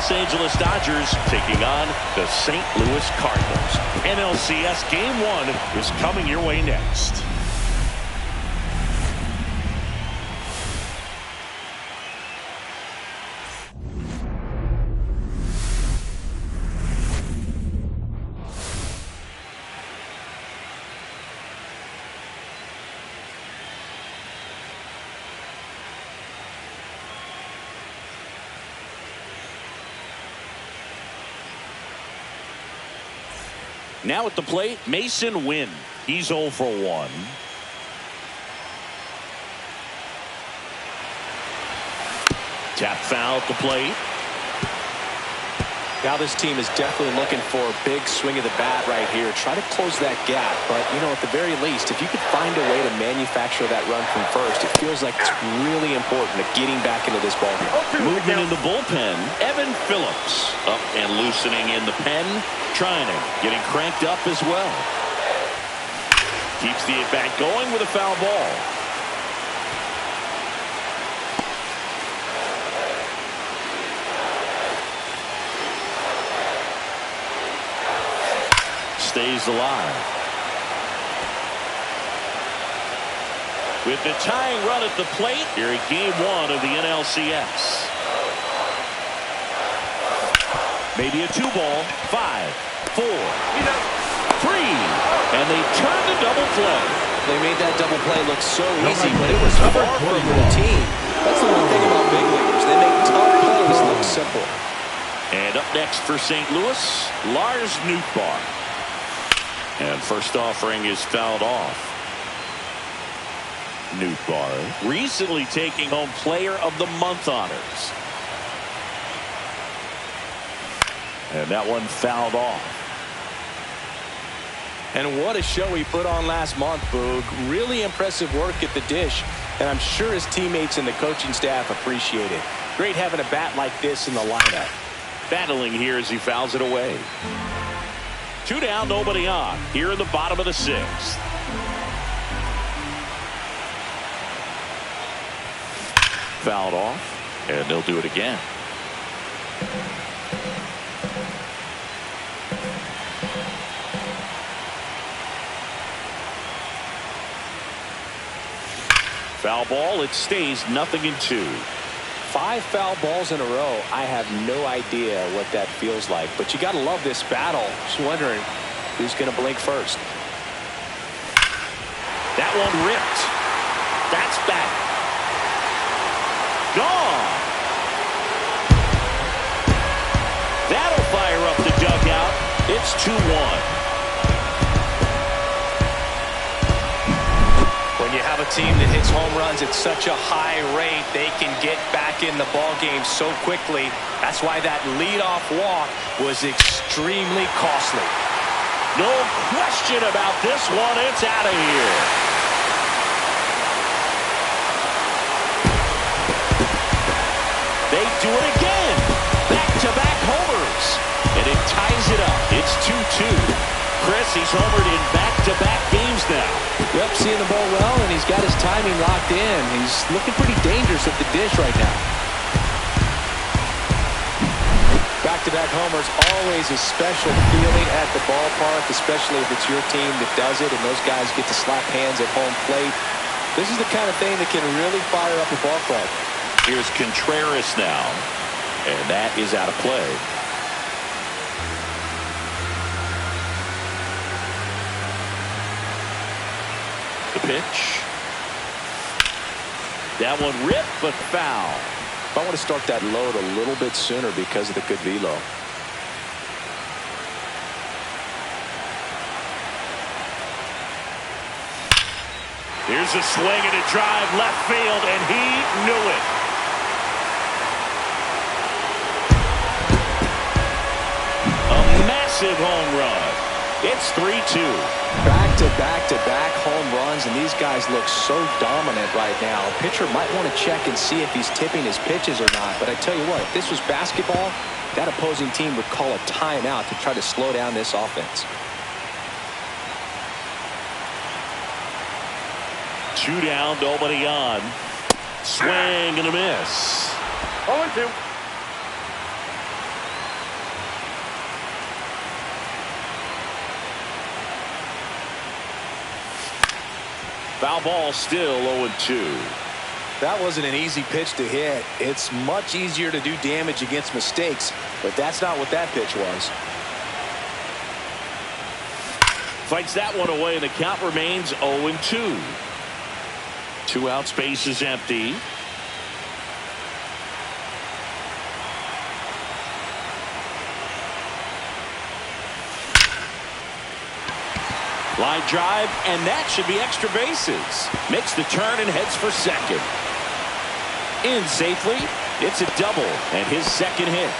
Los Angeles Dodgers taking on the St. Louis Cardinals. NLCS Game 1 is coming your way next. Now at the plate, Mason Wynn. He's 0 for 1. Tap foul at the plate. Now this team is definitely looking for a big swing of the bat right here. Try to close that gap. But, you know, at the very least, if you could find a way to manufacture that run from first, it feels like it's really important to getting back into this ball game. Movement in the bullpen. Evan Phillips up and loosening in the pen. Trinan getting cranked up as well. Keeps the at-bat going with a foul ball. Stays alive. With the tying run at the plate here in Game 1 of the NLCS. Maybe a 2-ball. 5, 4, 3, and they turn the double play. They made that double play look so easy, but it was far from routine. That's the one thing about big leaguers. They make tough plays look simple. And up next for St. Louis, Lars Nootbaar. And first offering is fouled off. Nootbaar recently taking home Player of the Month honors. And that one fouled off. And what a show he put on last month, Boog. Really impressive work at the dish. And I'm sure his teammates and the coaching staff appreciate it. Great having a bat like this in the lineup. Battling here as he fouls it away. 2 down, nobody on. Here in the bottom of the 6th. Fouled off, and they'll do it again. Foul ball, it stays 0-2. 5 foul balls in a row. I have no idea what that feels like, but you got to love this battle. Just wondering who's going to blink first. That one ripped. That's back. Gone. That'll fire up the dugout. It's 2-1. When you have a team that hits home runs at such a high rate, they can get back in the ball game so quickly. That's why that leadoff walk was extremely costly. No question about this one. It's out of here. They do it again. Back-to-back homers. And it ties it up. It's 2-2. Chris, he's homered in back-to-back games now. Yep, seeing the ball well, and he's got his timing locked in. He's looking pretty dangerous at the dish right now. Back-to-back homers, always a special feeling at the ballpark, especially if it's your team that does it and those guys get to slap hands at home plate. This is the kind of thing that can really fire up a ball club. Here's Contreras now, and that is out of play. The pitch. That one ripped, but foul. I want to start that load a little bit sooner because of the good velo. Here's a swing and a drive left field, and he knew it. A massive home run. It's 3-2. Back-to-back-to-back home runs, and these guys look so dominant right now. A pitcher might want to check and see if he's tipping his pitches or not. But I tell you what, if this was basketball, that opposing team would call a timeout to try to slow down this offense. 2 down, nobody on. Swing and a miss. 0-2. Foul ball, still 0-2. That wasn't an easy pitch to hit. It's much easier to do damage against mistakes, but that's not what that pitch was. Fights that one away, and the count remains 0-2. 2 outs, base is empty. Line drive, and that should be extra bases. Makes the turn and heads for second. In safely, it's a double, and his second hit.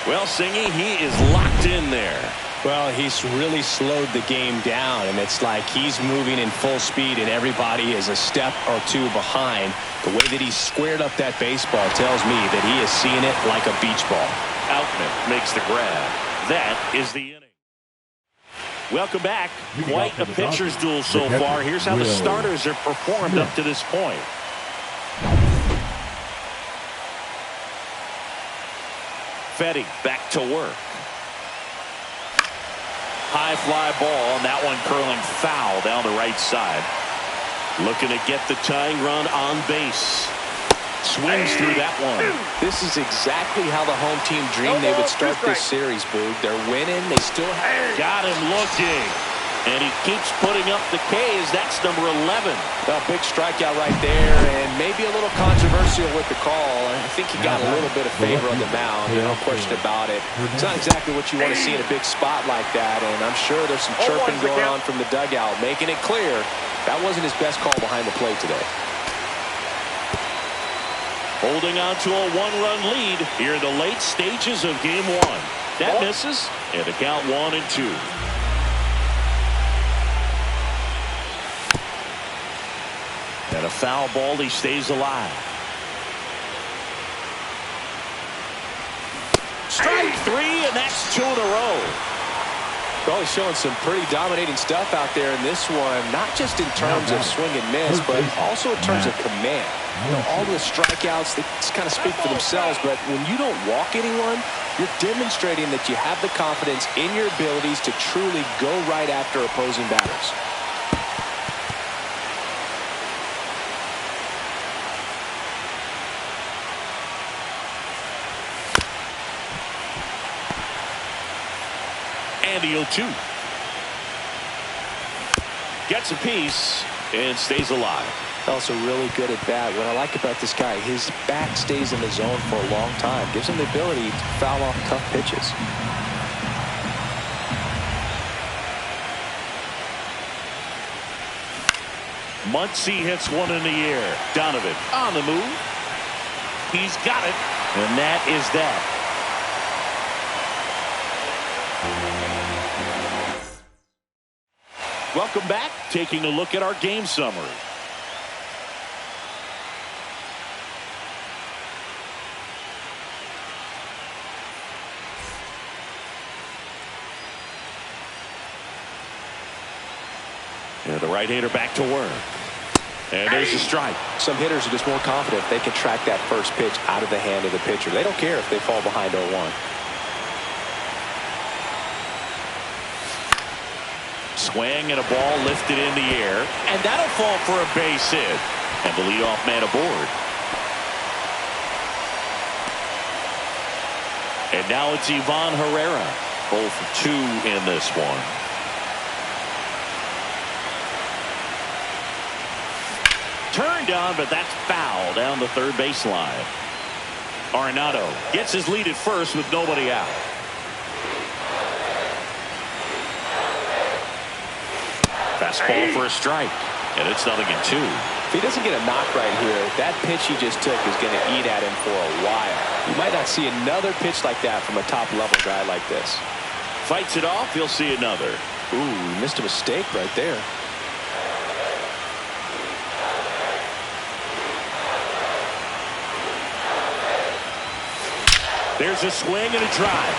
Well, Singy, he is locked in there. Well, he's really slowed the game down, and it's like he's moving in full speed, and everybody is a step or two behind. The way that he squared up that baseball tells me that he is seeing it like a beach ball. Outman makes the grab. That is the inning. Welcome back. Quite a pitcher's duel so far. Here's how the starters have performed up to this point. Fetty back to work. High fly ball, and that one curling foul down the right side. Looking to get the tying run on base. Swings through that one. This is exactly how the home team dreamed they would start this series, Boog. They're winning. They still have... Got him looking. And he keeps putting up the K's. That's number 11. A big strikeout right there, and maybe a little controversial with the call. I think he got a little bit of favor on the mound. No question about it. It's not exactly what you want to see in a big spot like that, and I'm sure there's some chirping going on from the dugout, making it clear that wasn't his best call behind the plate today. Holding on to a 1-run lead here in the late stages of game 1. That misses, and the count 1-2. And a foul ball, he stays alive. Strike 3, and that's 2 in a row. Well, he's showing some pretty dominating stuff out there in this one, not just in terms of swing and miss, but also in terms of command. You know, all the strikeouts, they just kind of speak for themselves, but when you don't walk anyone, you're demonstrating that you have the confidence in your abilities to truly go right after opposing batters. And the 0-2. Gets a piece and stays alive. Also really good at bat. What I like about this guy, his bat stays in the zone for a long time. Gives him the ability to foul off tough pitches. Muncy hits one in the air. Donovan on the move. He's got it. And that is that. Welcome back. Taking a look at our game summary. And the right-hander back to work. And there's a strike. Some hitters are just more confident if they can track that first pitch out of the hand of the pitcher. They don't care if they fall behind 0-1. Swing and a ball lifted in the air. And that'll fall for a base hit. And the leadoff man aboard. And now it's Ivan Herrera. 0 for 2 in this one. Turned on, but that's foul down the third baseline. Arenado gets his lead at first with nobody out. Fastball for a strike, and it's 0-2. If he doesn't get a knock right here, that pitch he just took is going to eat at him for a while. You might not see another pitch like that from a top-level guy like this. Fights it off, he'll see another. Ooh, he missed a mistake right there. There's a swing and a drive.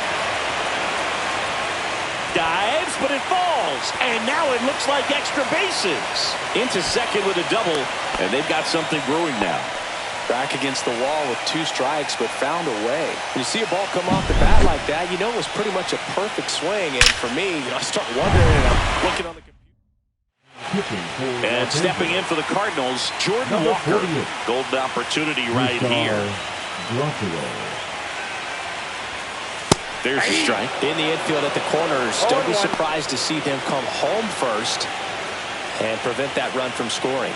Dives, but it falls. And now it looks like extra bases. Into second with a double, and they've got something brewing now. Back against the wall with 2 strikes, but found a way. When you see a ball come off the bat like that, you know it was pretty much a perfect swing. And for me, I start wondering, and I'm looking on the computer. And stepping in for the Cardinals, Jordan Walker. Golden opportunity right here. There's a strike. In the infield at the corners. Don't be surprised to see them come home first and prevent that run from scoring.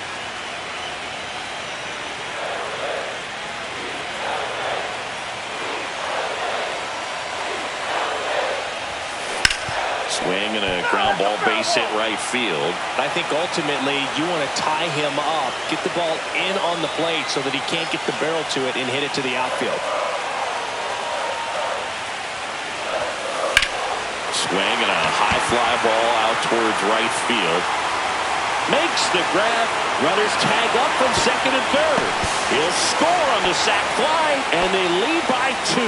Swing and a ground ball, base hit right field. I think ultimately you want to tie him up, get the ball in on the plate so that he can't get the barrel to it and hit it to the outfield. Swing and a high fly ball out towards right field. Makes the grab. Runners tag up from second and third. He'll score on the sac fly, and they lead by 2.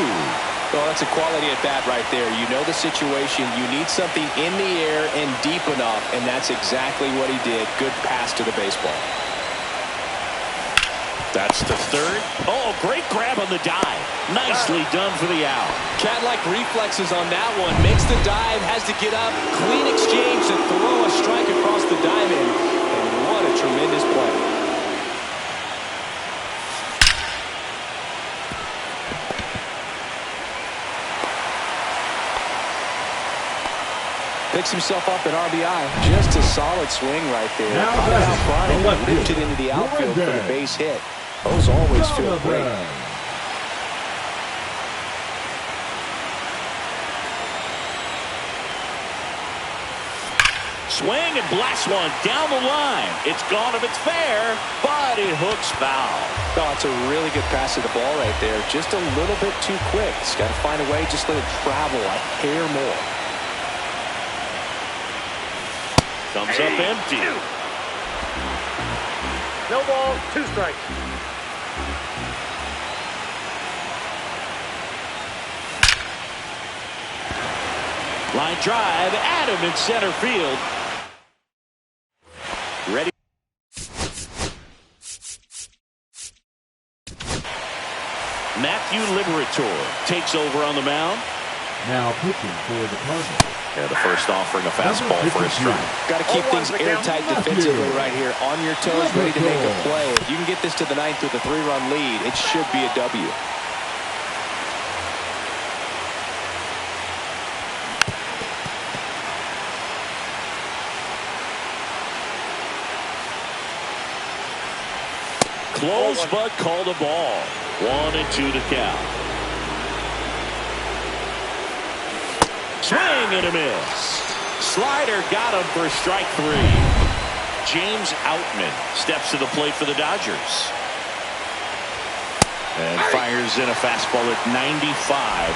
Well, that's a quality at bat right there. You know the situation. You need something in the air and deep enough, and that's exactly what he did. Good pass to the baseball. That's the third. Oh, great grab on the dive. Nicely done for the out. Cat-like reflexes on that one. Makes the dive, has to get up. Clean exchange to throw a strike across the diamond. And what a tremendous play. Picks himself up an RBI. Just a solid swing right there. Caught it out front and lifted into the outfield for the base hit. Those always feel great. Swing and blast one down the line. It's gone if it's fair, but it hooks foul. Oh, it's a really good pass to the ball right there. Just a little bit too quick. He's got to find a way, just let it travel a hair more. Comes up empty. No ball, 2 strikes. Line drive, Adam in center field. Ready. Matthew Liberator takes over on the mound. Now pitching for the Cardinals. Yeah, the first offering a fastball for a strike. Got to keep things airtight defensively right here. On your toes, ready to make a play. If you can get this to the 9th with a 3-run lead, it should be a W. Close, but called a ball. 1-2 to count. Swing and a miss. Slider got him for strike 3. James Outman steps to the plate for the Dodgers. And fires in a fastball at 95.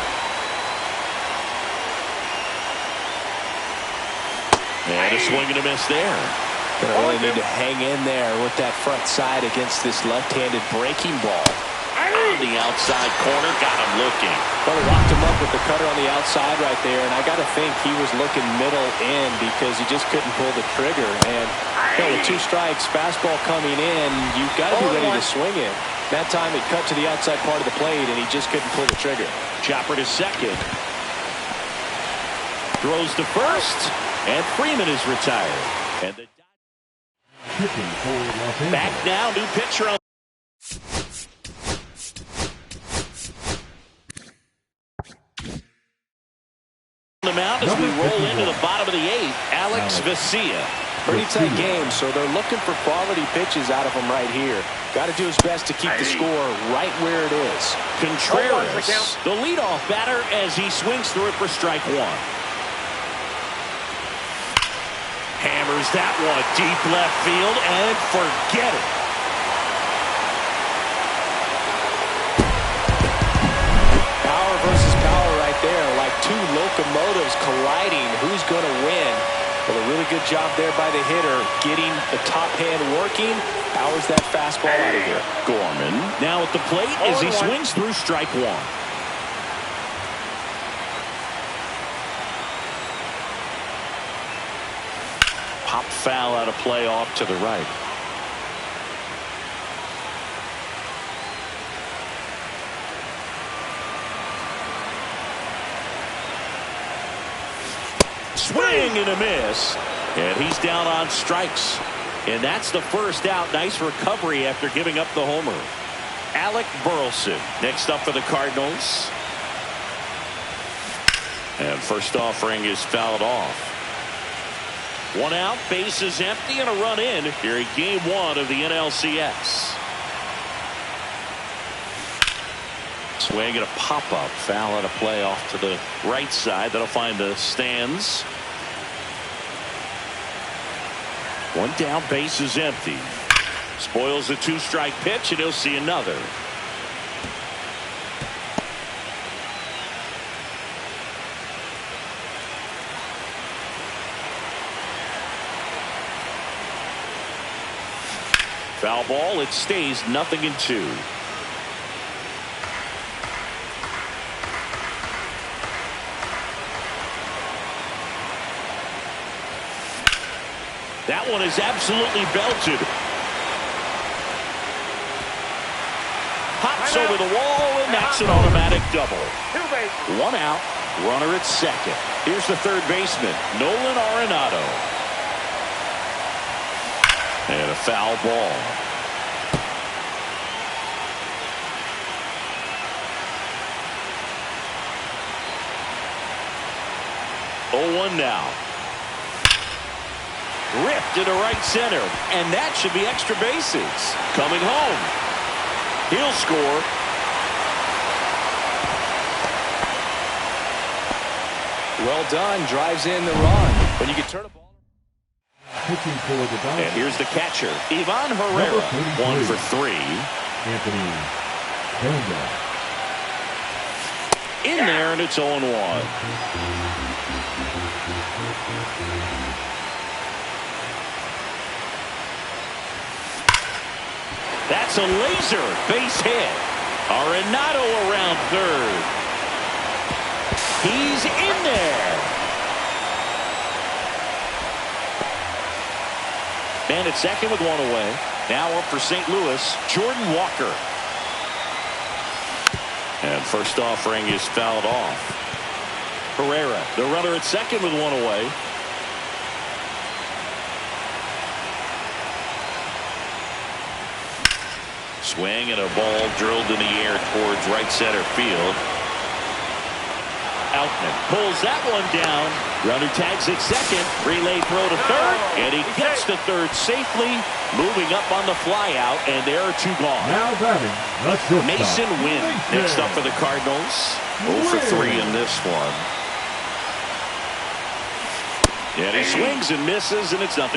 And a swing and a miss there. Gonna really need to hang in there with that front side against this left-handed breaking ball. On the outside corner, got him looking. Well, he locked him up with the cutter on the outside right there, and I got to think he was looking middle in because he just couldn't pull the trigger. And with 2 strikes, fastball coming in, you've got to be ready to swing it. That time it cut to the outside part of the plate, and he just couldn't pull the trigger. Chopper to second. Throws to first, and Freeman is retired. And the back now, new pitcher on the mound as we roll into the bottom of the 8th. Alex Vesia. Pretty tight game, so they're looking for quality pitches out of him right here. Got to do his best to keep the score right where it is. Contreras, the leadoff batter, as he swings through it for strike 1. Hammers that one deep left field and forget it. Power versus power right there, like 2 locomotives colliding. Who's going to win? Well, a really good job there by the hitter, getting the top hand working. Powers that fastball out of here. Gorman now at the plate as he swings through strike 1. Pop foul out of play off to the right. Swing and a miss. And he's down on strikes. And that's the first out. Nice recovery after giving up the homer. Alec Burleson next up for the Cardinals. And first offering is fouled off. One out, base is empty, and a run in here in game one of the NLCS. Swing and a pop-up. Foul and a play off to the right side. That'll find the stands. One down, base is empty. Spoils a two-strike pitch, and he'll see another. Foul ball. It stays 0-2. That one is absolutely belted. Hops over the wall, and that's an automatic double. One out, runner at second. Here's the third baseman, Nolan Arenado. And a foul ball. Oh, 1 now. Ripped into right center, and that should be extra bases. Coming home. He'll score. Well done. Drives in the run. When you can turn a ball. Pitching for the Dodgers. And here's the catcher, Ivan Herrera. 1 for 3. Anthony Banda. In there, and it's 0-1. That's a laser base hit. Arenado around third. He's in there. Man at second with one away. Now up for St. Louis, Jordan Walker. And first offering is fouled off. Herrera, the runner at second with one away. Swing and a ball drilled in the air towards right center field. Outman pulls that one down. Runner tags at second. Relay throw to third. And he gets to third safely. Moving up on the fly out. And there are 2 gone. Now batting, the shortstop, Mason Wynn next up for the Cardinals. 0 for 3 in this one. And he swings and misses, and it's 0-1.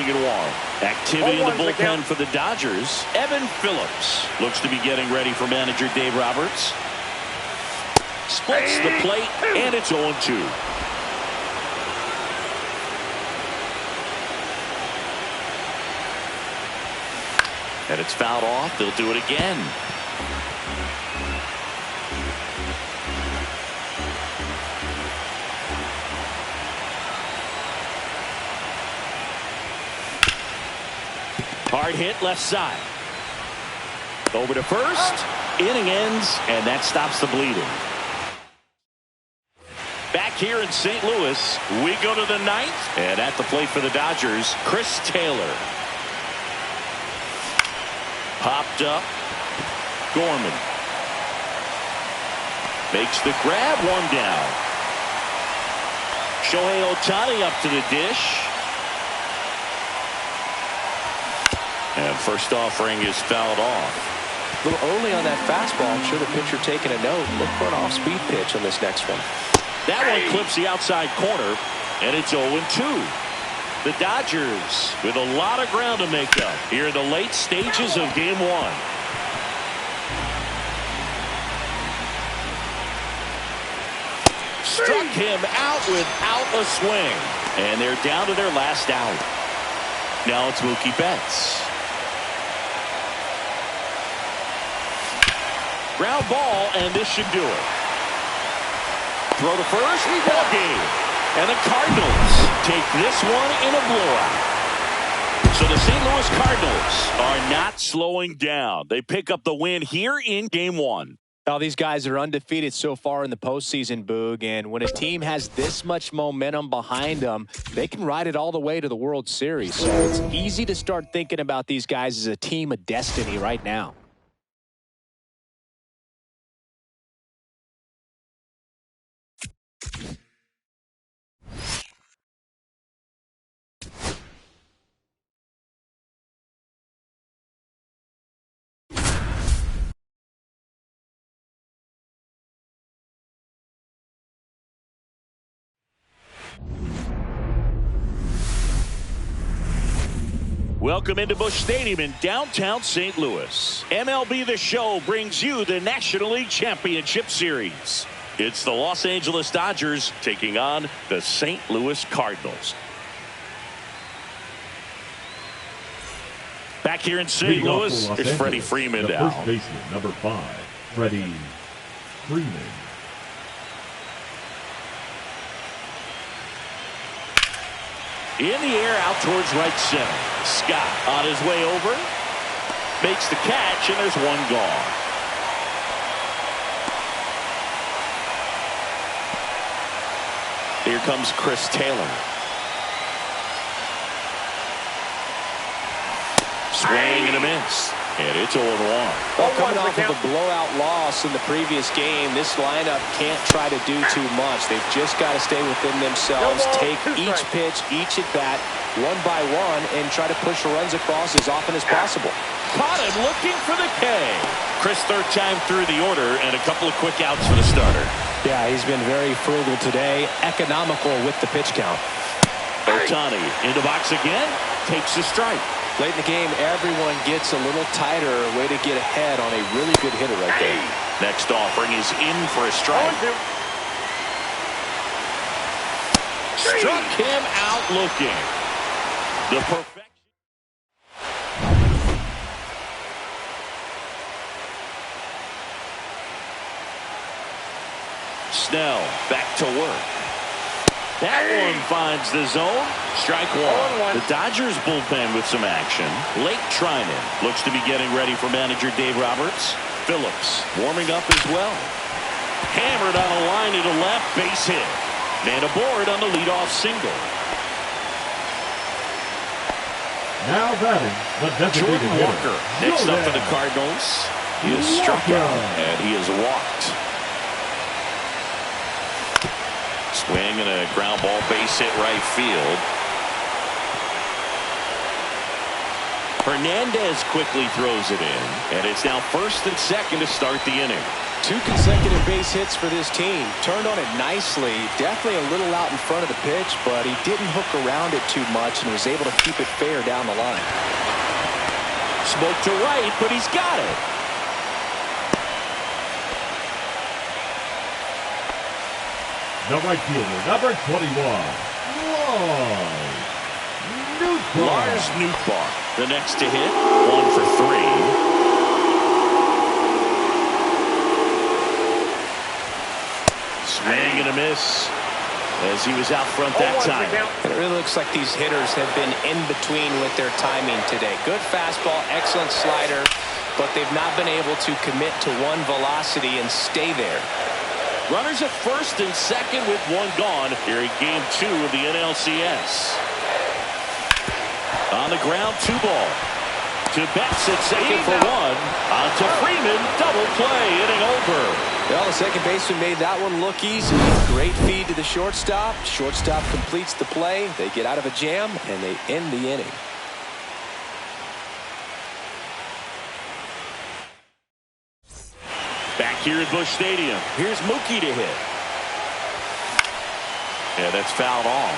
Activity in the bullpen for the Dodgers. Evan Phillips looks to be getting ready for manager Dave Roberts. Splits the plate, and it's 0-2. And it's fouled off. They'll do it again. Hard hit left side. Over to first. Inning ends, and that stops the bleeding. Back here in St. Louis, we go to the 9th. And at the plate for the Dodgers, Chris Taylor. Popped up. Gorman. Makes the grab, 1 down. Shohei Ohtani up to the dish. And first offering is fouled off. A little early on that fastball. I'm sure the pitcher taking a note. Look for an off-speed pitch on this next one. That one clips the outside corner, and it's 0-2. The Dodgers with a lot of ground to make up here in the late stages of game 1. Struck him out without a swing. And they're down to their last out. Now it's Mookie Betts. Ground ball, and this should do it. Throw to first, ball game. And the Cardinals take this one in a blowout. So the St. Louis Cardinals are not slowing down. They pick up the win here in game 1. Well, these guys are undefeated so far in the postseason, Boog, and when a team has this much momentum behind them, they can ride it all the way to the World Series. So it's easy to start thinking about these guys as a team of destiny right now. Welcome into Busch Stadium in downtown St. Louis. MLB The Show brings you the National League Championship Series. It's the Los Angeles Dodgers taking on the St. Louis Cardinals. Back here in St. Louis, there's Freddie Freeman now. First baseman, number 5, Freddie Freeman. In the air, out towards right center. Scott on his way over. Makes the catch, and there's one gone. Here comes Chris Taylor. Swing and a miss. And it's 0-1. Well, coming off of a blowout loss in the previous game, this lineup can't try to do too much. They've just got to stay within themselves, take each pitch, each at-bat, one by one, and try to push the runs across as often as possible. Caught him looking for the K. Chris, third time through the order, and a couple of quick outs for the starter. Yeah, he's been very frugal today, economical with the pitch count. Ohtani in the box again, takes a strike. Late in the game, everyone gets a little tighter, a way to get ahead on a really good hitter right there. Next offering is in for a strike. Struck him out looking. The perfection. Snell back to work. That one finds the zone. Strike one. The Dodgers bullpen with some action. Lake Trinan looks to be getting ready for manager Dave Roberts. Phillips warming up as well. Hammered on a line to the left, base hit. Man aboard on the leadoff single. Now batting, the designated Jordan hitter. Walker next up for the Cardinals. He is struck out and he is walked. Swing and a ground ball, base hit right field. Hernandez quickly throws it in, and it's now first and second to start the inning. 2 consecutive base hits for this team. Turned on it nicely. Definitely a little out in front of the pitch, but he didn't hook around it too much and was able to keep it fair down the line. Smoke to right, but he's got it. The right fielder, number 21, Lars Nootbaar, the next to hit, 1 for 3. Swing and a miss as he was out front that time. And it really looks like these hitters have been in between with their timing today. Good fastball, excellent slider, but they've not been able to commit to one velocity and stay there. Runners at first and second with one gone here in game 2 of the NLCS. On the ground, 2 ball. To Betts at second for 1. On to Freeman, double play, inning over. Well, the second baseman made that one look easy. Great feed to the shortstop. Shortstop completes the play. They get out of a jam, and they end the inning. Back here at Busch Stadium, here's Mookie to hit. Yeah, that's fouled off.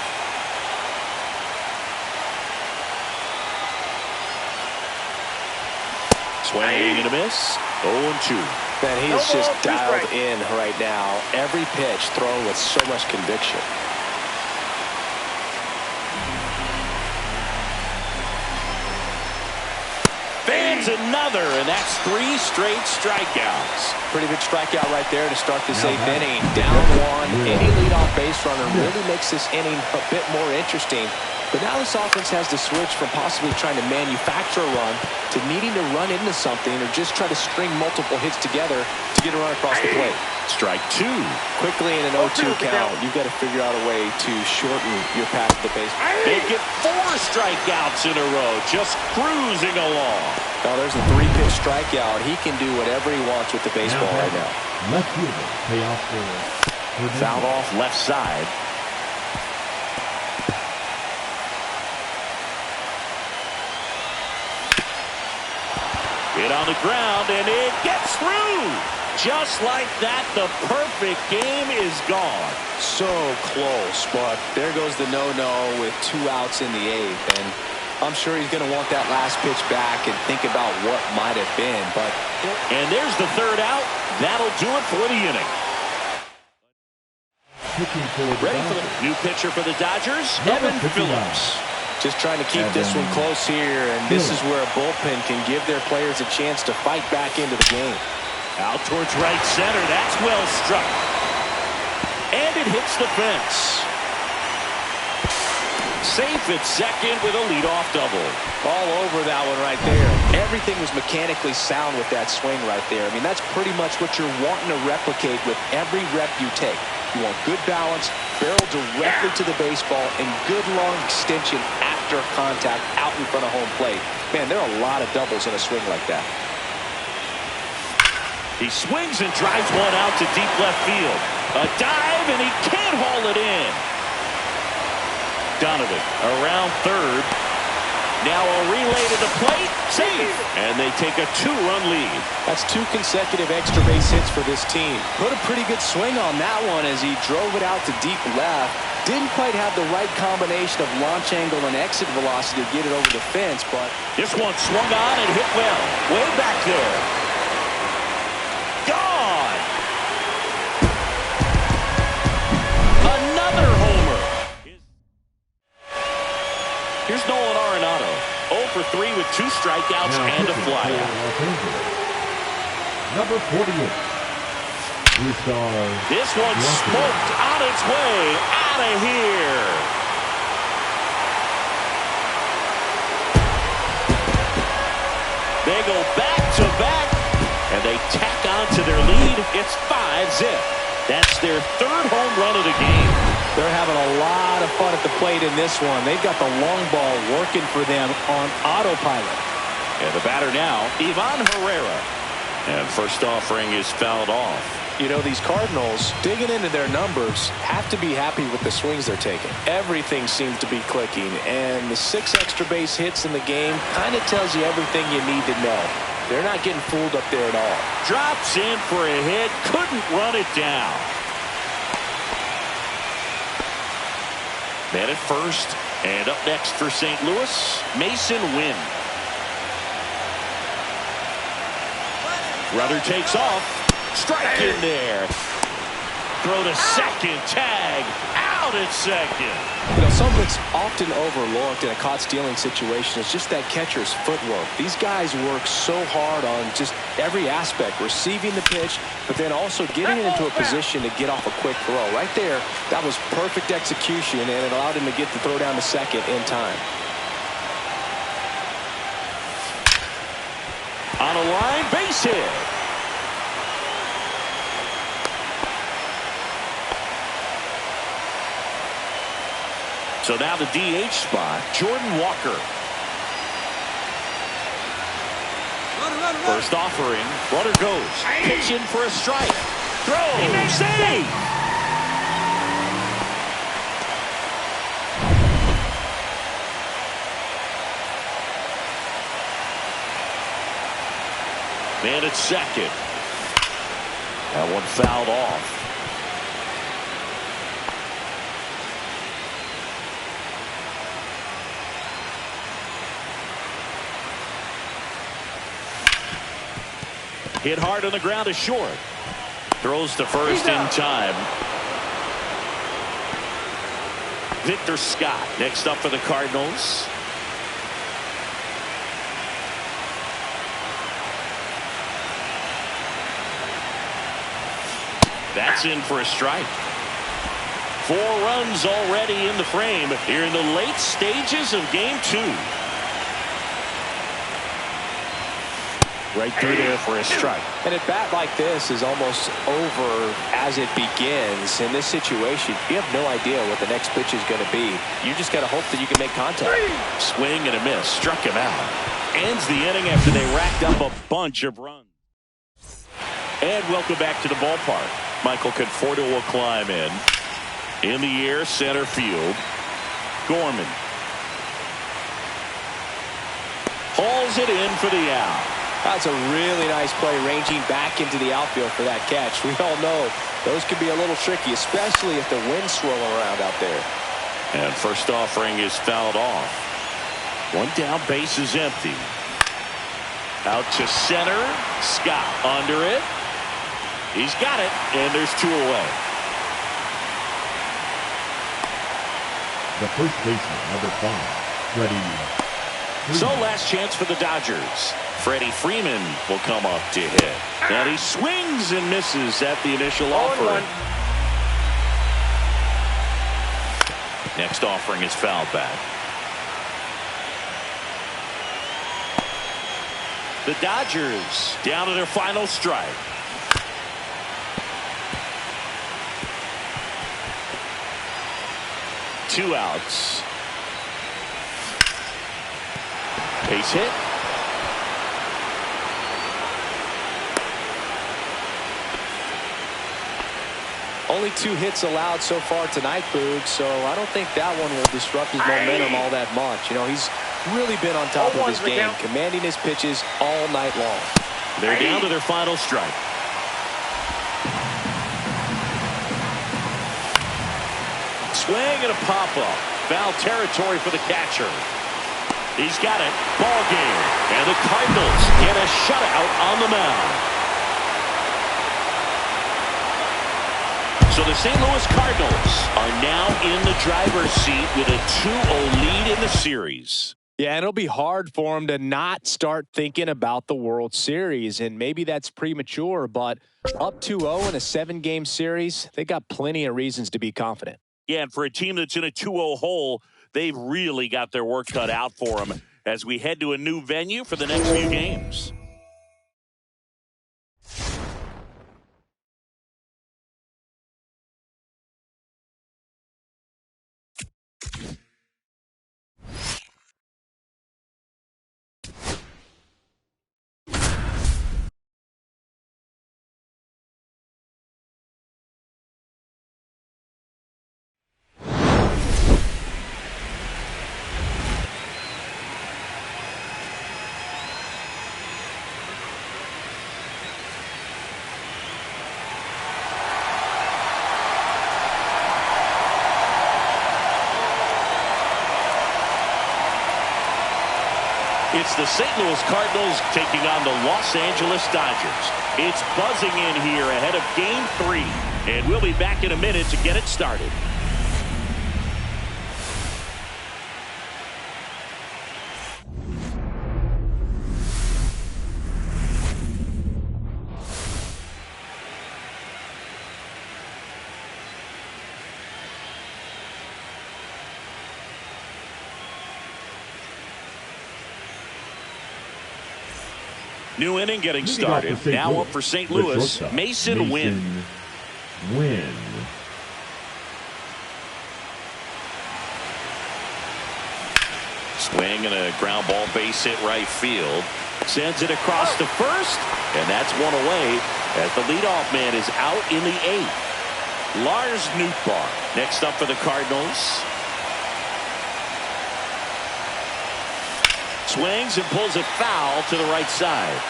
Swing and a miss. 0-2. Man, he's just dialed in right now. Every pitch thrown with so much conviction. Fans another, and that's 3 straight strikeouts. Pretty big strikeout right there to start this 8th inning. Down 1. Any leadoff base runner really makes this inning a bit more interesting. But now this offense has to switch from possibly trying to manufacture a run to needing to run into something or just try to string multiple hits together to get a run across the plate. Strike two. Quickly in an 0-2 count, you've got to figure out a way to shorten your path to the base. They get 4 strikeouts in a row, just cruising along. Now there's a 3-pitch strikeout. He can do whatever he wants with the baseball right now. Left fielder, payoff for Fouled off left side. Hit on the ground, and it gets through. Just like that, the perfect game is gone. So close, but there goes the no-no with 2 outs in the 8th. And I'm sure he's going to want that last pitch back and think about what might have been. And there's the 3rd out. That'll do it for the inning. Ready for the new pitcher for the Dodgers, Evan Phillips. Just trying to keep this one close here, and this is where a bullpen can give their players a chance to fight back into the game. Out towards right center. That's well struck. And it hits the fence. Safe at second with a leadoff double. All over that one right there. Everything was mechanically sound with that swing right there. I mean, that's pretty much what you're wanting to replicate with every rep you take. You want good balance, barrel directly to the baseball, and good long extension after contact out in front of home plate. Man, there are a lot of doubles in a swing like that. He swings and drives one out to deep left field. A dive, and he can't haul it in. Donovan around third. Now a relay to the plate. Safe. And they take a 2-run lead. That's 2 consecutive extra base hits for this team. Put a pretty good swing on that one as he drove it out to deep left. Didn't quite have the right combination of launch angle and exit velocity to get it over the fence, but this one swung on and hit well. Way back there. Gone. Another homer. Here's Nolan Arenado. 0 for 3 with 2 strikeouts and a flyout. Number 48. This one smoked on its way out of here. They go back-to-back, and they tack on to their lead. It's 5-zip. That's their 3rd home run of the game. They're having a lot of fun at the plate in this one. They've got the long ball working for them on autopilot. And the batter now, Ivan Herrera. And first offering is fouled off. You know, these Cardinals, digging into their numbers, have to be happy with the swings they're taking. Everything seems to be clicking, and the 6 extra base hits in the game kind of tells you everything you need to know. They're not getting fooled up there at all. Drops in for a hit, couldn't run it down. Man at first, and up next for St. Louis, Mason Wynn. Runner takes off. Strike in there. Throw to second. Tag. Out at second. You know, something that's often overlooked in a caught stealing situation is just that catcher's footwork. These guys work so hard on just every aspect, receiving the pitch, but then also getting it into a position to get off a quick throw. Right there, that was perfect execution, and it allowed him to get the throw down to second in time. On a line, base hit. So now the DH spot, Jordan Walker. First offering, runner goes. Pitch in for a strike. Throw, save. Man at second. That one fouled off. Hit hard on the ground is short. Throws to first in time. Victor Scott next up for the Cardinals. That's in for a strike. 4 runs already in the frame here in the late stages of game 2. Right through there for a strike. And at bat like this is almost over as it begins. In this situation, you have no idea what the next pitch is going to be. You just got to hope that you can make contact. Swing and a miss. Struck him out. Ends the inning after they racked up a bunch of runs. And welcome back to the ballpark. Michael Conforto will climb in. In the air, center field. Gorman hauls it in for the out. That's a really nice play, ranging back into the outfield for that catch. We all know those can be a little tricky, especially if the wind's swirling around out there. And first offering is fouled off. One down, base is empty. Out to center. Scott under it. He's got it, and there's 2 away. The first baseman, number 5, Freddie. So last chance for the Dodgers. Freddie Freeman will come up to hit. And he swings and misses at the initial offering. Next offering is fouled back. The Dodgers down to their final strike. Two outs. Base hit. Only 2 hits allowed so far tonight, Boog, so I don't think that one will disrupt his momentum all that much. You know, he's really been on top of his game, commanding his pitches all night long. They're down to their final strike. Swing and a pop-up. Foul territory for the catcher. He's got it. Ball game. And the Cardinals get a shutout on the mound. So the St. Louis Cardinals are now in the driver's seat with a 2-0 lead in the series. Yeah, and it'll be hard for them to not start thinking about the World Series, and maybe that's premature, but up 2-0 in a 7-game series, they got plenty of reasons to be confident. Yeah, and for a team that's in a 2-0 hole, they've really got their work cut out for them as we head to a new venue for the next few games. It's the St. Louis Cardinals taking on the Los Angeles Dodgers. It's buzzing in here ahead of Game 3. And we'll be back in a minute to get it started. New inning getting started. Now up for St. Louis, Mason Wynn. Swing and a ground ball, base hit right field. Sends it across to first, and that's one away as the leadoff man is out in the 8th. Lars Nootbaar next up for the Cardinals. Swings and pulls it foul to the right side.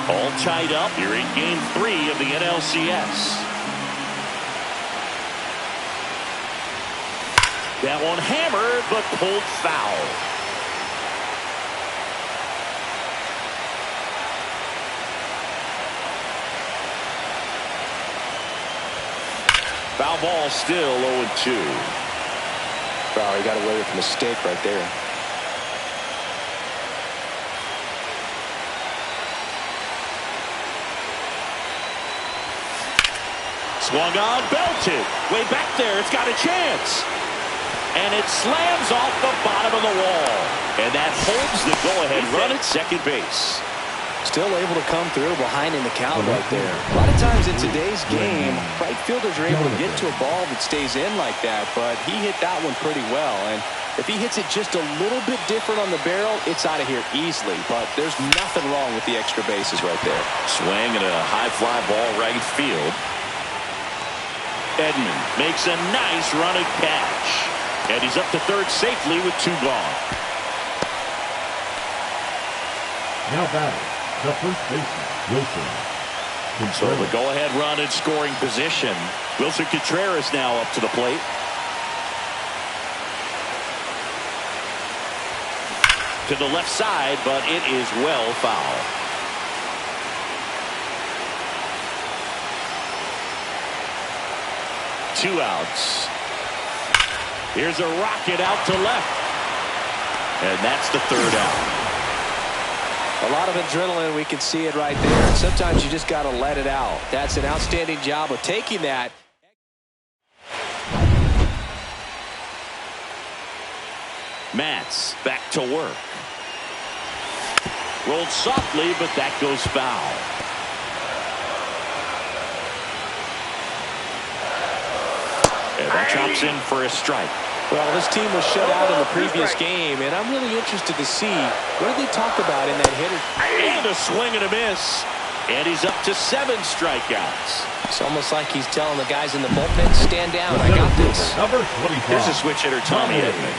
All tied up here in Game 3 of the NLCS. That one hammered, but pulled foul. Foul ball, still 0-2. Wow, he got away with a mistake right there. Swung on, belted. Way back there, it's got a chance. And it slams off the bottom of the wall. And that holds the go-ahead run at second base. Still able to come through behind in the count right there. A lot of times in today's game, right fielders are able to get to a ball that stays in like that, but he hit that one pretty well. And if he hits it just a little bit different on the barrel, it's out of here easily. But there's nothing wrong with the extra bases right there. Swing and a high fly ball right field. Edman makes a nice running catch. And he's up to third safely with 2 gone. Now batting, the first baseman, Wilson. So the go-ahead run in scoring position. Wilson Contreras now up to the plate. To the left side, but it is well foul. Two outs. Here's a rocket out to left. And that's the third out. A lot of adrenaline, we can see it right there. Sometimes you just got to let it out. That's an outstanding job of taking that. Matz back to work. Rolled softly, but that goes foul. And that chops in for a strike. Well, this team was shut out in the previous game, and I'm really interested to see what did they talk about in that hitter. And a swing and a miss. And he's up to 7 strikeouts. It's almost like he's telling the guys in the bullpen, stand down, I got this. Number 25. Here's a switch hitter, Tommy Edman.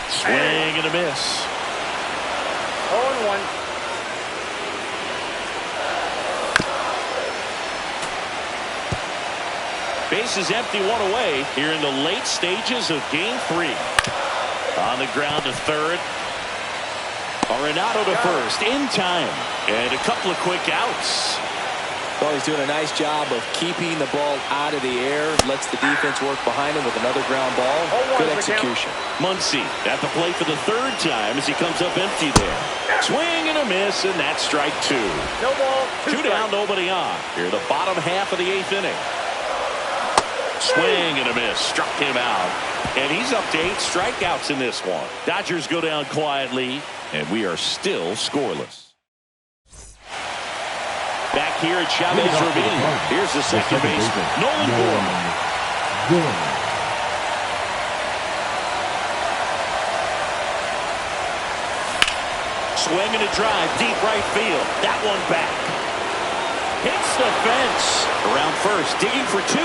Swing and a miss. 0-1. Base is empty, 1 away here in the late stages of game 3. On the ground to third. Arenado to first in time. And a couple of quick outs. Well, he's doing a nice job of keeping the ball out of the air. Lets the defense work behind him with another ground ball. Good execution. Muncy at the plate for the 3rd time as he comes up empty there. Swing and a miss, and that's strike 2. No ball, 2 down, nobody on. Here the bottom half of the 8th inning. Swing and a miss. Struck him out. And he's up to 8 strikeouts in this one. Dodgers go down quietly, and we are still scoreless. Back here at Chavez Ravine. Here's the second baseman, Nolan Gorman. Swing and a drive, deep right field. That one back. Hits the fence. Around first, digging for 2.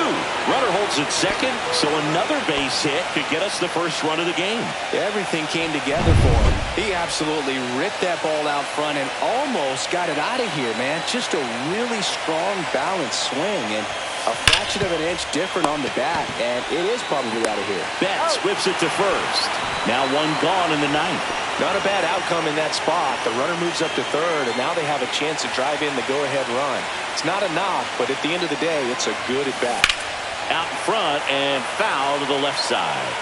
Runner holds at second, so another base hit could get us the first run of the game. Everything came together for him. He absolutely ripped that ball out front and almost got it out of here, man. Just a really strong, balanced swing, and a fraction of an inch different on the bat, and it is probably out of here. Betts whips it to first. Now 1 gone in the 9th. Not a bad outcome in that spot. The runner moves up to third, and now they have a chance to drive in the go-ahead run. It's not a knock, but at the end of the day, it's a good at-bat. Out in front and foul to the left side.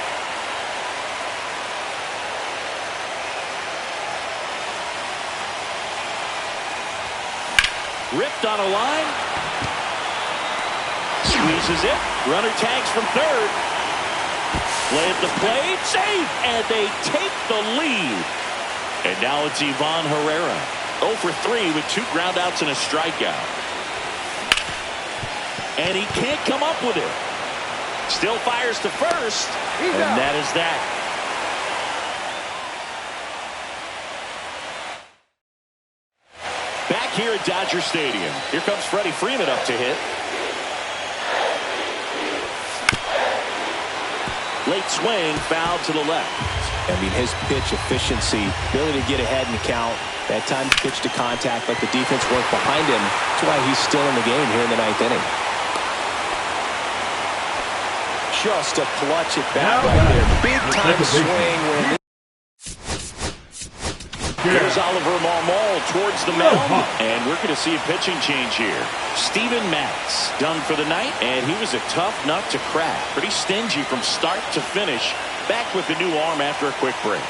Ripped on a line. Squeezes it. Runner tags from third. Play at the plate. Safe. And they take the lead. And now it's Ivan Herrera. 0 for 3 with 2 groundouts and a strikeout. And he can't come up with it. Still fires to first. And that is that. Back here at Dodger Stadium. Here comes Freddie Freeman up to hit. Late swing, foul to the left. I mean, his pitch efficiency, ability to get ahead in the count, at times pitch to contact, let the defense work behind him. That's why he's still in the game here in the 9th inning. Just a clutch at bat right there. Big time swing. Here's Oliver Marmol towards the mound, and we're going to see a pitching change here. Steven Matz done for the night, and he was a tough nut to crack. Pretty stingy from start to finish. Back with the new arm after a quick break.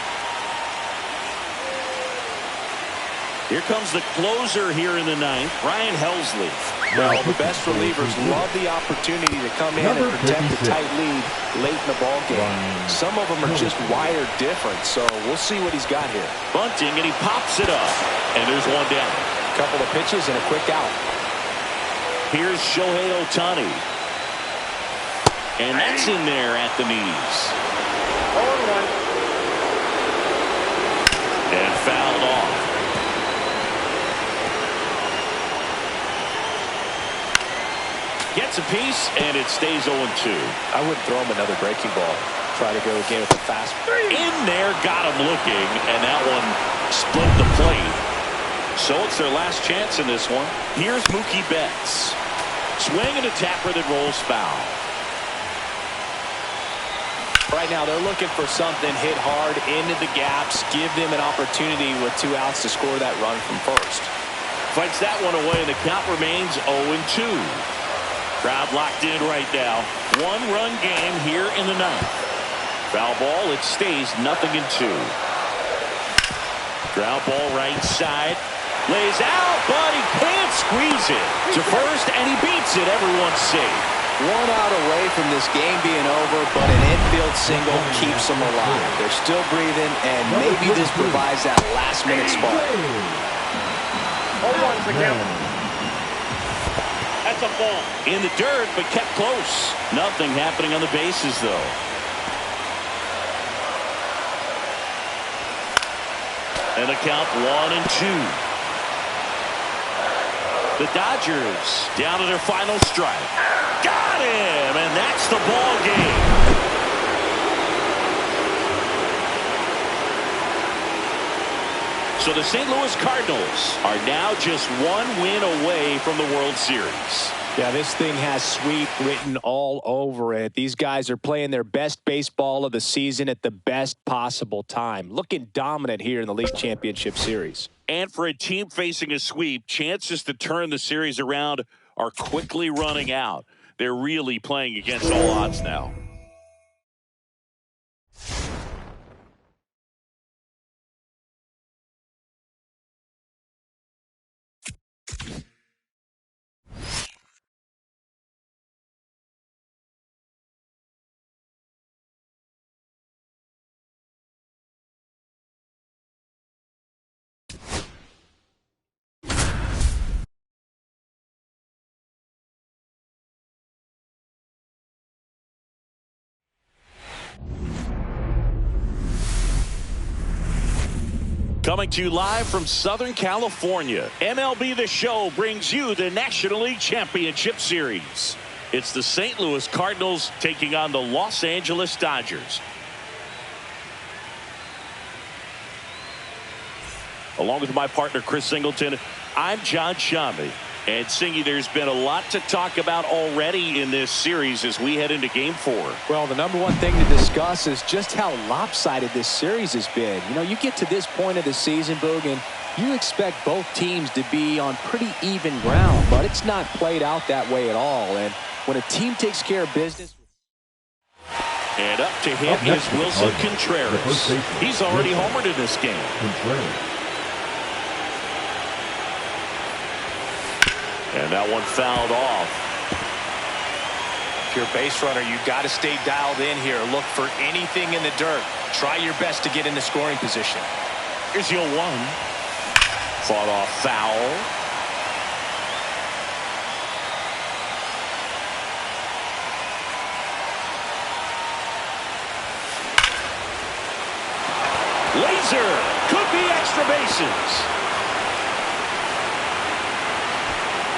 Here comes the closer here in the 9th, Ryan Helsley. Well, the best relievers love the opportunity to come in and protect the tight lead late in the ball game. Some of them are just wired different, so we'll see what he's got here. Bunting, and he pops it up. And there's one down. A couple of pitches and a quick out. Here's Shohei Ohtani. And that's in there at the knees. 0-1. And fouled off. Gets a piece, and it stays 0-2. I wouldn't throw him another breaking ball. Try to go again with the fastball. In there, got him looking, and that one split the plate. So it's their last chance in this one. Here's Mookie Betts. Swing and a tapper that rolls foul. Right now, they're looking for something hit hard into the gaps, give them an opportunity with 2 outs to score that run from first. Fights that one away, and the count remains 0-2. Crowd locked in right now. 1-run game here in the 9th. Foul ball, it stays 0-2. Ground ball right side. Lays out, but he can't squeeze it to first, and he beats it. Everyone's safe. 1 out away from this game being over, but an infield single keeps them alive. They're still breathing, and maybe this provides that last-minute spark. 0-1's the count. That's a ball. In the dirt, but kept close. Nothing happening on the bases, though. And the count 1-2. The Dodgers down to their final strike. Got him, and that's the ball game. So the St. Louis Cardinals are now just 1 win away from the World Series. Yeah, this thing has sweep written all over it. These guys are playing their best baseball of the season at the best possible time. Looking dominant here in the League Championship Series. And for a team facing a sweep, chances to turn the series around are quickly running out. They're really playing against all odds now. Coming to you live from Southern California, MLB The Show brings you the National League Championship Series. It's the St. Louis Cardinals taking on the Los Angeles Dodgers. Along with my partner, Chris Singleton, I'm John Shammy. And Singy, there's been a lot to talk about already in this series as we head into Game 4. Well, the number one thing to discuss is just how lopsided this series has been. You know, you get to this point of the season, Boog, and you expect both teams to be on pretty even ground, but it's not played out that way at all. And when a team takes care of business. And up to him is Wilson Contreras. He's already homered in this game. And that one fouled off. If you're a base runner, you got to stay dialed in here. Look for anything in the dirt. Try your best to get into scoring position. Here's 0-1. Fought off foul. Laser. Could be extra bases.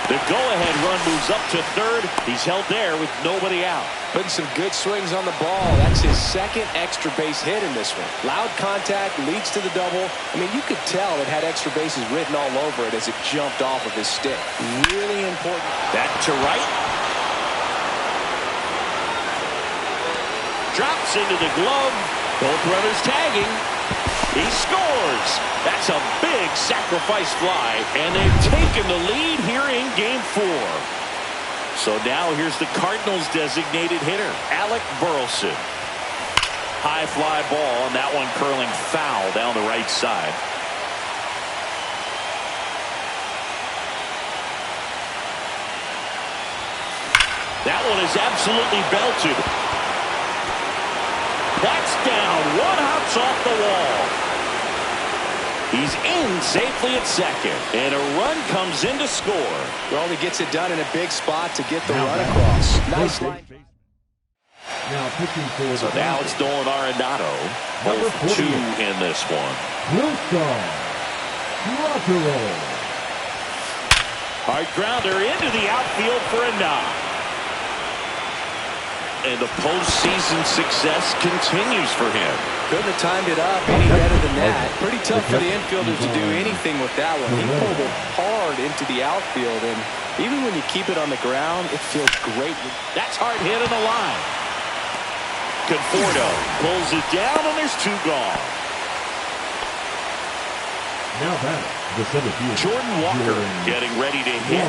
The go-ahead run moves up to third. He's held there with nobody out. Putting some good swings on the ball. That's his second extra base hit in this one. Loud contact leads to the double. I mean, you could tell it had extra bases written all over it as it jumped off of his stick. Really important. That to right. Drops into the glove. Both runners tagging. He scores. That's a big sacrifice fly, and they've taken the lead here in Game 4. So now here's the Cardinals' designated hitter, Alec Burleson. High fly ball, and that one curling foul down the right side. That one is absolutely belted. That's down. One hops off the wall. He's in safely at second. And a run comes in to score. Well, he gets it done in a big spot to get the run across. Nice line. Now pitching for So now it's Nolan Arenado. Number 2 in this one. Wilson Rockwell. Hard grounder into the outfield for a knock. And the postseason success continues for him. Couldn't have timed it up any better than that. Pretty tough for the infielders to do anything with that one. He pulled it hard into the outfield, and even when you keep it on the ground, it feels great. That's hard hit on the line. Conforto pulls it down, and there's 2 gone. Now back the center field. Jordan Walker getting ready to hit.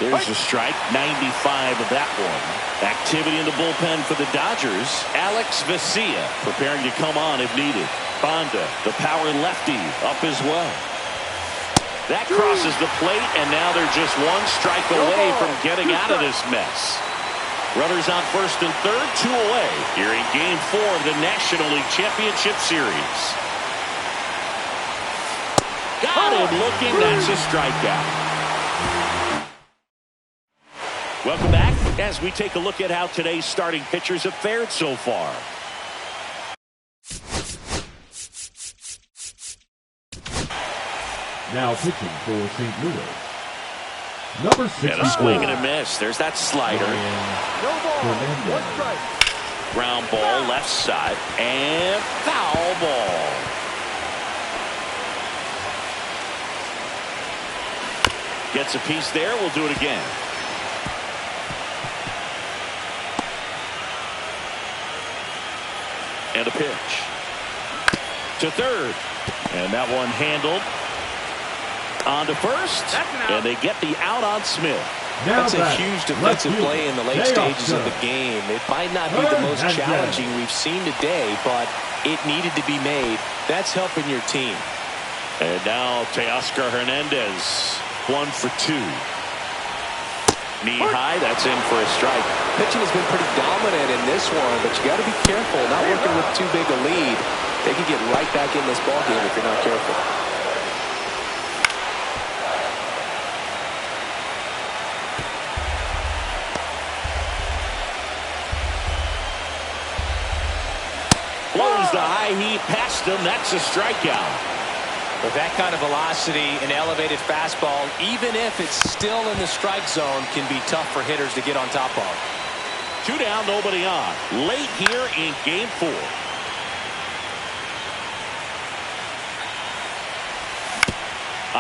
There's a strike, 95 of that one. Activity in the bullpen for the Dodgers. Alex Vesia preparing to come on if needed. Bonda, the power lefty, up as well. That crosses the plate, and now they're just 1 strike away from getting out of this mess. Runners on first and third, 2 away. Here in Game 4 of the National League Championship Series. Got him looking. That's a strikeout. Welcome back as we take a look at how today's starting pitchers have fared so far. Now pitching for St. Louis. Number 6. And a swing and a miss. There's that slider. No ball. 1 strike. Ground ball left side. And foul ball. Gets a piece there. We'll do it again. And a pitch. To third. And that one handled. On to first. And they get the out on Smith. That's a huge defensive play in the late stages of the game. It might not be the most challenging we've seen today, but it needed to be made. That's helping your team. And now Teoscar Hernandez. 1 for 2. Knee high, that's in for a strike. Pitching has been pretty dominant in this one, but you got to be careful. Not working with too big a lead. They can get right back in this ballgame if you're not careful. Blows the high heat past him. That's a strikeout. With that kind of velocity and elevated fastball, even if it's still in the strike zone, can be tough for hitters to get on top of. 2 down, nobody on. Late here in Game 4.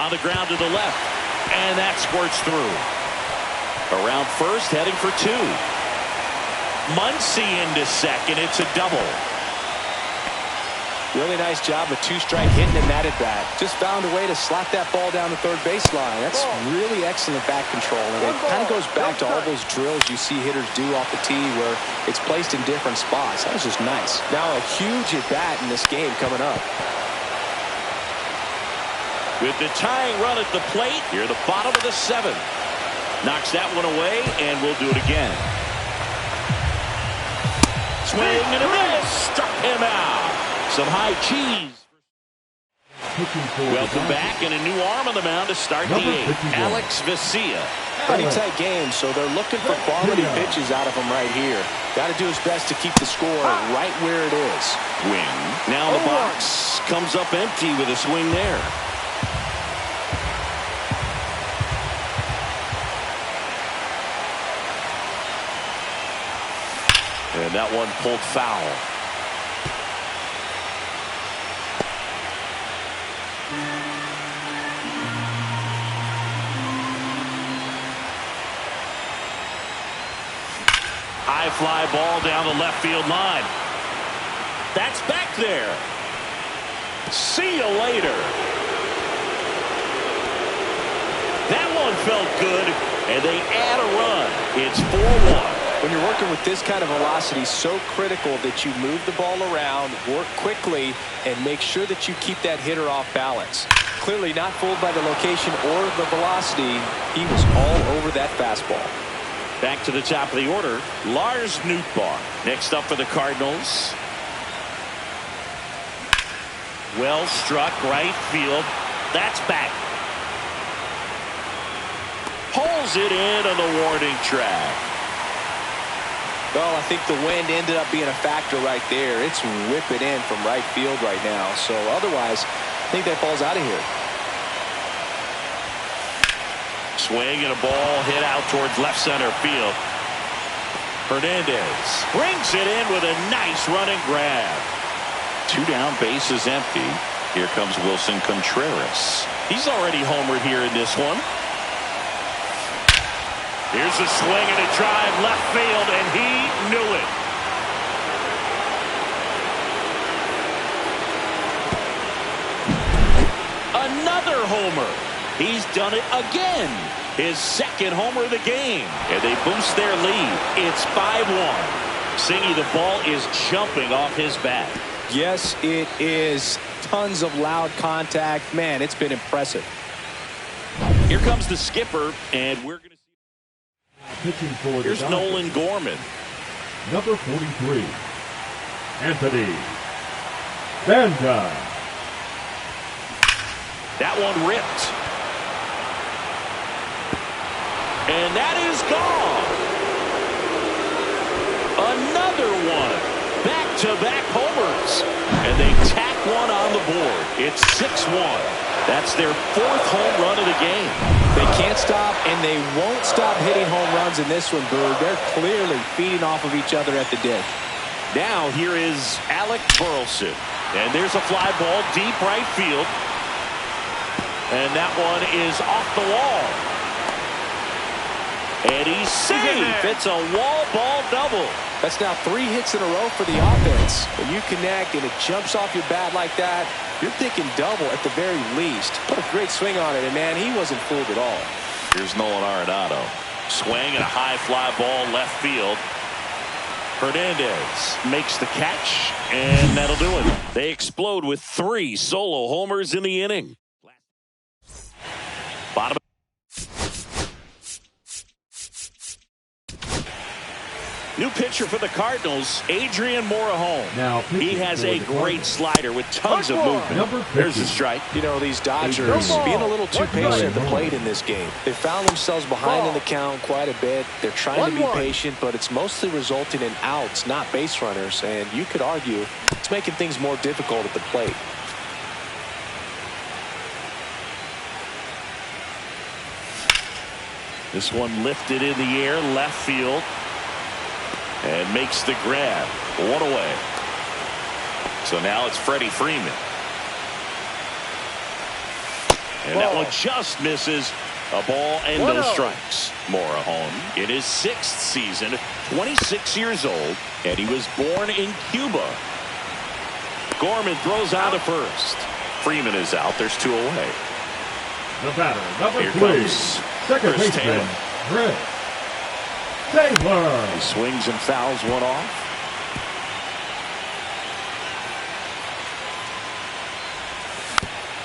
On the ground to the left. And that squirts through. Around first, heading for 2. Muncy into second. It's a double. Really nice job with 2-strike hitting him at bat. Just found a way to slap that ball down the third baseline. That's really excellent bat control. And it kind of goes back to all those drills you see hitters do off the tee where it's placed in different spots. That was just nice. Now a huge at bat in this game coming up. With the tying run at the plate, here the bottom of the 7th. Knocks that one away, and we'll do it again. Swing and a miss. Struck him out. Some high cheese. Welcome back, and a new arm on the mound to start the 8th. Alex Vesia. Pretty tight game, so they're looking for quality pitches out of him right here. Got to do his best to keep the score right where it is. Wing. Now the box comes up empty with a swing there. And that one pulled foul. High fly ball down the left field line. That's back there. See you later. That one felt good, and they add a run. It's 4-1. When you're working with this kind of velocity, so critical that you move the ball around, work quickly, and make sure that you keep that hitter off balance. Clearly not fooled by the location or the velocity. He was all over that fastball. Back to the top of the order, Lars Nootbaar. Next up for the Cardinals. Well struck, right field. That's back. Pulls it in on the warning track. Well, I think the wind ended up being a factor right there. It's whipping in from right field right now. So otherwise, I think that ball's out of here. Swing and a ball hit out towards left center field. Hernandez brings it in with a nice running grab. 2 down, bases empty. Here comes Wilson Contreras. He's already homered here in this one. Here's a swing and a drive left field, and he knew it. Another homer. He's done it again. His second homer of the game. And they boost their lead. It's 5-1. Singy, the ball is jumping off his bat. Yes, it is. Tons of loud contact. Man, it's been impressive. Here comes the skipper, and we're going to see. Pitching for Here's Nolan Gorman. Number 43, Anthony Banda. That one ripped. And that is gone. Another one. Back-to-back homers. And they tack one on the board. It's 6-1. That's their 4th home run of the game. They can't stop, and they won't stop hitting home runs in this one, Bird. They're clearly feeding off of each other at the dish. Now here is Alec Burleson. And there's a fly ball deep right field. And that one is off the wall. And he's safe. It's a wall ball double. That's now 3 hits in a row for the offense. When you connect and it jumps off your bat like that, you're thinking double at the very least. Put a great swing on it, and man, he wasn't fooled at all. Here's Nolan Arenado. Swing and a high fly ball left field. Hernandez makes the catch, and that'll do it. They explode with 3 solo homers in the inning. Bottom. New pitcher for the Cardinals, Adrian Morejon. Now he has a great slider with tons of movement. There's a strike. You know, these Dodgers being a little too patient at the plate in this game. They found themselves behind in the count quite a bit. They're trying to be patient, but it's mostly resulting in outs, not base runners. And you could argue it's making things more difficult at the plate. This one lifted in the air, left field. And makes the grab. 1 away. So now it's Freddie Freeman. And that one just misses. A ball and no strikes. Morejon in his 6th season, 26 years old, and he was born in Cuba. Gorman throws out of first. Freeman is out. There's 2 away. The batter, number Here 3, comes second Chris baseman, Taylor. Chris Taylor. He swings and fouls one off.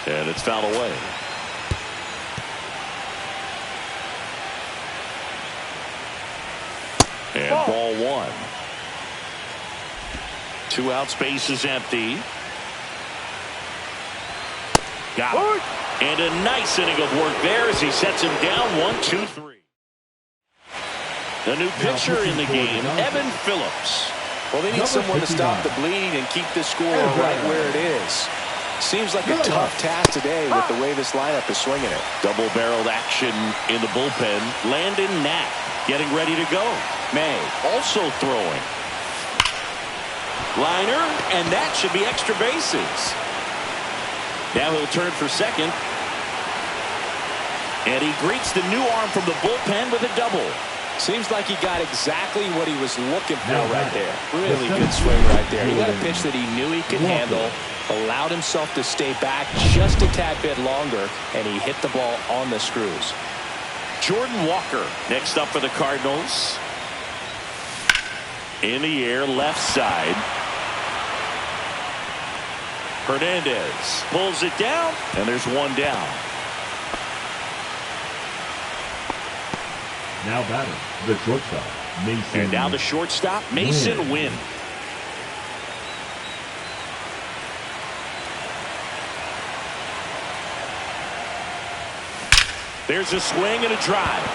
And it's fouled away. And ball 1. 2 outs, base is empty. Got it. And a nice inning of work there as he sets him down 1-2-3. The new pitcher in the game, Evan Phillips. Well, they need someone to stop the bleed and keep this score right where it is. Seems like a tough task today with the way this lineup is swinging it. Double-barreled action in the bullpen. Landon Knapp getting ready to go. May also throwing. Liner, and that should be extra bases. Now he'll turn for second. And he greets the new arm from the bullpen with a double. Seems like he got exactly what he was looking for right there. Really good swing right there. He got a pitch that he knew he could handle, allowed himself to stay back just a tad bit longer, and he hit the ball on the screws. Jordan Walker next up for the Cardinals. In the air, left side. Hernandez pulls it down, and there's one down. Now batting, the shortstop, Mason. And now the shortstop, Mason Wynn. There's a swing and a drive.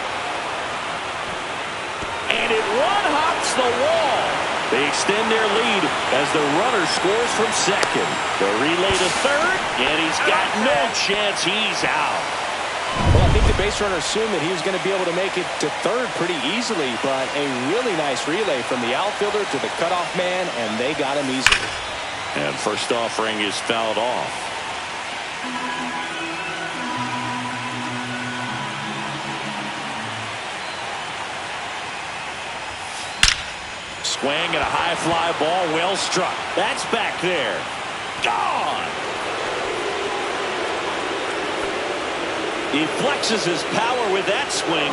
And it one-hops the wall. They extend their lead as the runner scores from second. The relay to third, and he's got no chance. He's out. Well, I think the base runner assumed that he was going to be able to make it to third pretty easily, but a really nice relay from the outfielder to the cutoff man, and they got him easily. And first offering is fouled off. Swing and a high fly ball, well struck. That's back there. Gone. He flexes his power with that swing.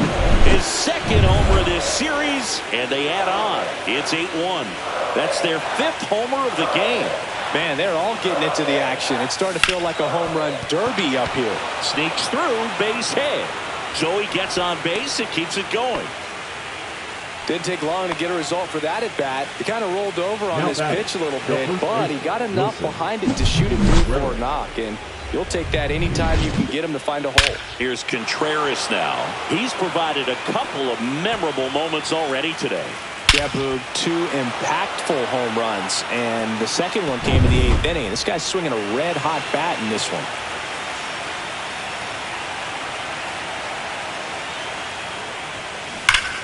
His second homer this series, and they add on. It's 8-1. That's their 5th homer of the game. Man, they're all getting into the action. It's starting to feel like a home run derby up here. Sneaks through, base hit. So he gets on base and keeps it going. Didn't take long to get a result for that at bat. He kind of rolled over on this pitch a little bit, but he got enough behind it to shoot it through for a knock. And you'll take that anytime you can get him to find a hole. Here's Contreras now. He's provided a couple of memorable moments already today. Yeah, Boog, 2 impactful home runs, and the second one came in the 8th inning. This guy's swinging a red-hot bat in this one.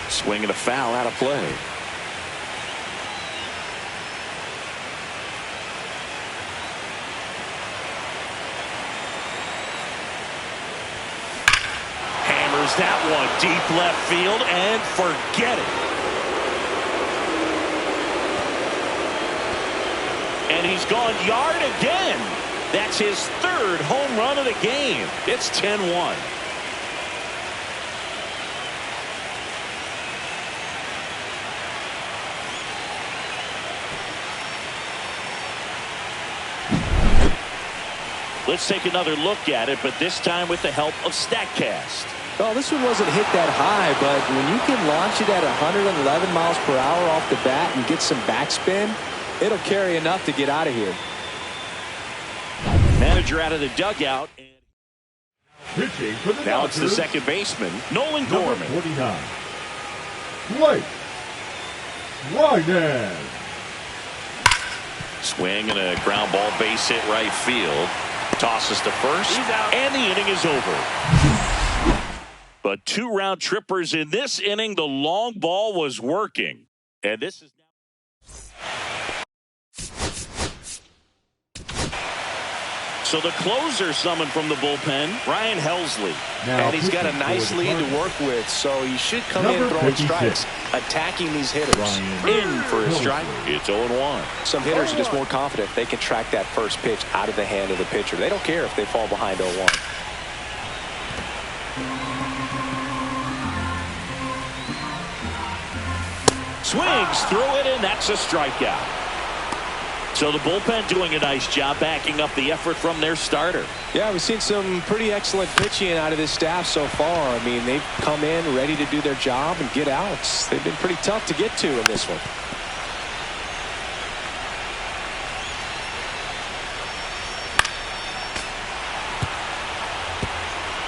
Swing and a foul out of play. Hammers that one deep left field and forget it. And he's gone yard again. That's his 3rd home run of the game. It's 10-1. Let's take another look at it, but this time with the help of StatCast. Well, this one wasn't hit that high, but when you can launch it at 111 miles per hour off the bat and get some backspin, it'll carry enough to get out of here. Manager out of the dugout. Pitching for the Now it's the Dodgers, second baseman, Nolan number Gorman. 49. Blake Ryan. Swing and a ground ball, base hit right field. Tosses to first, and the inning is over. But 2 round trippers in this inning. The long ball was working. And this is now. So the closer summoned from the bullpen, Ryan Helsley. Now And he's got a nice lead to work with, so he should come in Number throwing 56. strikes, attacking these hitters. Ryan In for a strike. It's 0-1. Some hitters are just more confident they can track that first pitch out of the hand of the pitcher. They don't care if they fall behind 0-1. Swings through it, and that's a strikeout. So the bullpen doing a nice job backing up the effort from their starter. Yeah, we've seen some pretty excellent pitching out of this staff so far. I mean, they've come in ready to do their job and get outs. They've been pretty tough to get to in this one.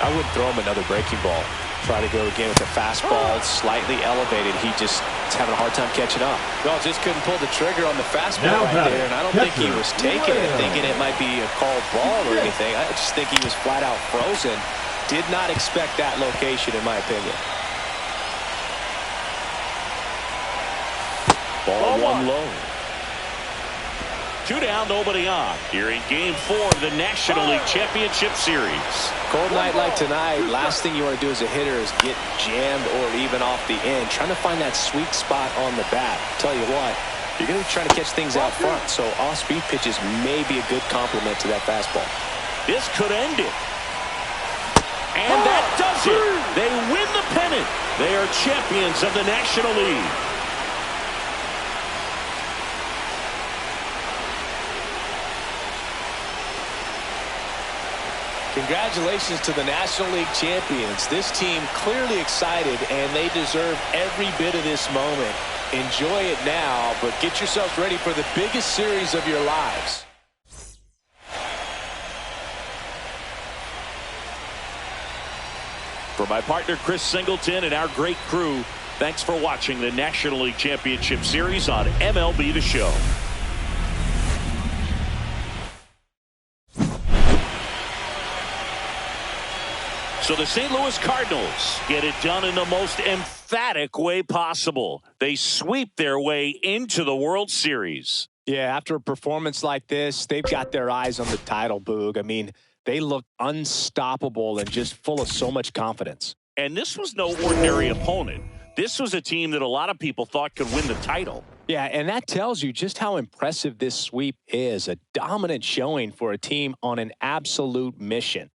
I wouldn't throw him another breaking ball. Try to go again with the fastball slightly elevated. He just is having a hard time catching up. Well, just couldn't pull the trigger on the fastball right there, and I don't think he was taking it, thinking it might be a called ball or anything. I just think he was flat out frozen. Did not expect that location, in my opinion. Ball one low. 2 down, nobody on. Here in Game 4 of the National League Championship Series. Cold night like tonight, last thing you want to do as a hitter is get jammed or even off the end. Trying to find that sweet spot on the bat. Tell you what, you're going to be trying to catch things out front, so off-speed pitches may be a good complement to that fastball. This could end it. And that does it. They win the pennant. They are champions of the National League. Congratulations to the National League champions. This team clearly excited, and they deserve every bit of this moment. Enjoy it now, but get yourselves ready for the biggest series of your lives. For my partner Chris Singleton and our great crew, thanks for watching the National League Championship Series on MLB The Show. So the St. Louis Cardinals get it done in the most emphatic way possible. They sweep their way into the World Series. Yeah, after a performance like this, they've got their eyes on the title, Boog. I mean, they look unstoppable and just full of so much confidence. And this was no ordinary opponent. This was a team that a lot of people thought could win the title. Yeah, and that tells you just how impressive this sweep is. A dominant showing for a team on an absolute mission.